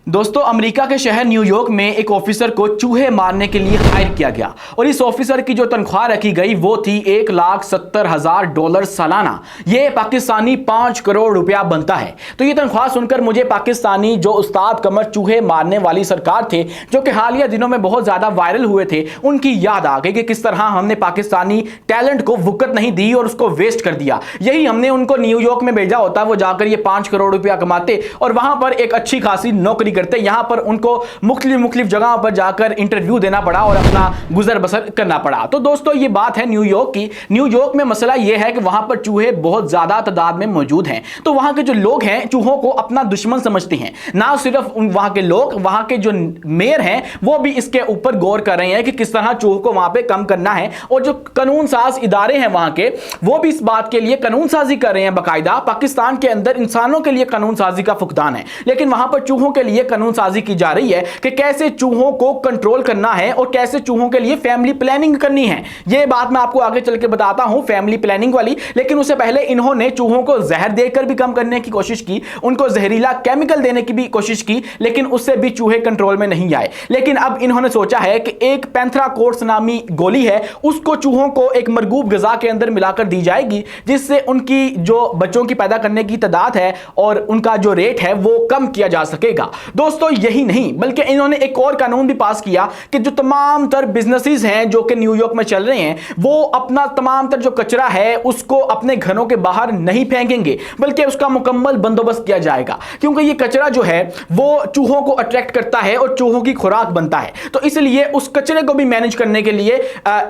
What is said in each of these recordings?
दोस्तों, अमेरिका के शहर न्यूयॉर्क में एक ऑफिसर को चूहे मारने के लिए हायर किया गया और इस ऑफिसर की जो तनख्वाह रखी गई वो थी $1,70,000 सालाना। ये पाकिस्तानी 5 करोड़ रुपया बनता है। तो ये तनख्वाह सुनकर मुझे पाकिस्तानी जो उस्ताद कमर चूहे मारने वाली सरकार थे, जो कि हालिया दिनों में बहुत ज्यादा वायरल हुए थे, उनकी याद आ गई कि किस तरह हमने पाकिस्तानी टैलेंट को वुकत नहीं दी और उसको वेस्ट कर दिया। यही हमने उनको न्यूयॉर्क में भेजा होता, वो जाकर ये 5 करोड़ रुपया कमाते और वहां पर एक अच्छी खासी नौकरी करते। यहां पर उनको मुख्तलिफ जगहों पर जाकर इंटरव्यू देना पड़ा और अपना गुजर बसर करना पड़ा। तो दोस्तों, ये बात है न्यूयॉर्क की। न्यूयॉर्क में मसला यह है कि वहां पर चूहे बहुत ज्यादा तादाद में मौजूद हैं। तो वहां के जो लोग हैं चूहों को अपना दुश्मन समझते हैं। ना सिर्फ वहां के लोग, वहां के जो मेयर हैं वो भी इसके ऊपर गौर कर रहे हैं कि किस तरह चूहों को वहां पे कम करना है। और जो कानून साज इदारे हैं वहां के, वो भी इस बात के लिए कानून साजी कर रहे हैं। बाकायदा पाकिस्तान के अंदर इंसानों के लिए कानून साजी का फुकदान है, लेकिन वहां पर चूहों के लिए कानून साजी की जा रही है कि कैसे चूहों को कंट्रोल करना है और कैसे चूहों के लिए फैमिली प्लानिंग करनी है। यह बात मैं आपको आगे चल के बताता हूं, फैमिली प्लानिंग वाली। लेकिन उससे पहले इन्होंने चूहों को जहर देकर भी कम करने की कोशिश की, उनको जहरीला केमिकल देने की भी कोशिश की, लेकिन उससे भी चूहे कंट्रोल में नहीं आए। लेकिन अब इन्होंने सोचा है कि एक पैंथराकोर्स नामी गोली है, उसको चूहों को एक मरगूब ग़िज़ा के अंदर मिलाकर दी जाएगी, जिससे उनकी जो बच्चों की पैदा करने की तादाद है और उनका जो रेट है वो कम किया जा सकेगा। दोस्तों, यही नहीं बल्कि इन्होंने एक और कानून भी पास किया कि जो तमाम तर बिजनेसेस हैं जो कि न्यूयॉर्क में चल रहे हैं, वो अपना तमाम तर जो कचरा है उसको अपने घरों के बाहर नहीं फेंकेंगे, बल्कि उसका मुकम्मल बंदोबस्त किया जाएगा। क्योंकि ये कचरा जो है वो चूहों को अट्रैक्ट करता है और चूहों की खुराक बनता है। तो इसलिए उस कचरे को भी मैनेज करने के लिए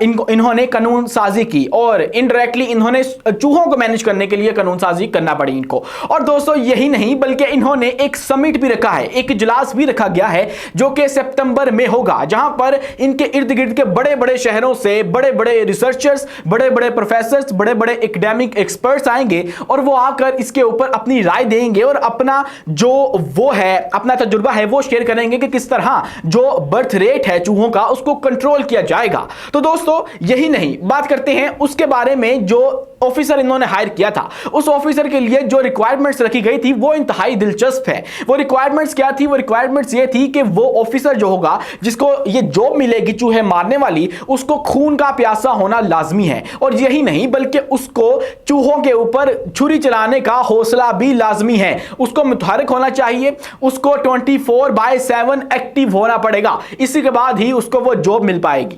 इन्होंने कानून साजी की और इनडायरेक्टली इन्होंने चूहों को मैनेज करने के लिए कानून साजी करना पड़ी इनको। और दोस्तों, यही नहीं बल्कि इन्होंने एक समिट भी रखा है, एक इजलास भी रखा गया है जो कि सितंबर में होगा, जहां पर इनके इर्द गिर्द के बड़े बड़े शहरों से बड़े बड़े रिसर्चर्स, बड़े बड़े प्रोफेसर्स, बड़े बड़े एकेडमिक एक्सपर्ट्स आएंगे और वो आकर इसके ऊपर अपनी राय देंगे और अपना जो वो है, अपना तजुर्बा है वो शेयर करेंगे कि किस तरह जो बर्थ रेट है चूहों का उसको कंट्रोल किया जाएगा। तो दोस्तों, यही नहीं, बात करते हैं उसके बारे में जो ऑफिसर इन्होंने हायर किया था। उस ऑफिसर के लिए जो रिक्वायरमेंट्स रखी गई थी वो इंतहाई दिलचस्प है। वो रिक्वायरमेंट्स क्या थी? वो रिक्वायरमेंट्स ये थी कि वो ऑफिसर जो होगा, जिसको ये जॉब मिलेगी चूहे मारने वाली, उसको खून का प्यासा होना लाजमी है। और यही नहीं बल्कि उसको चूहों के ऊपर छुरी चलाने का हौसला भी लाजमी है। उसको मुतहरिक होना चाहिए, उसको 24/7 एक्टिव होना पड़ेगा। इसी के बाद ही उसको वो जॉब मिल पाएगी।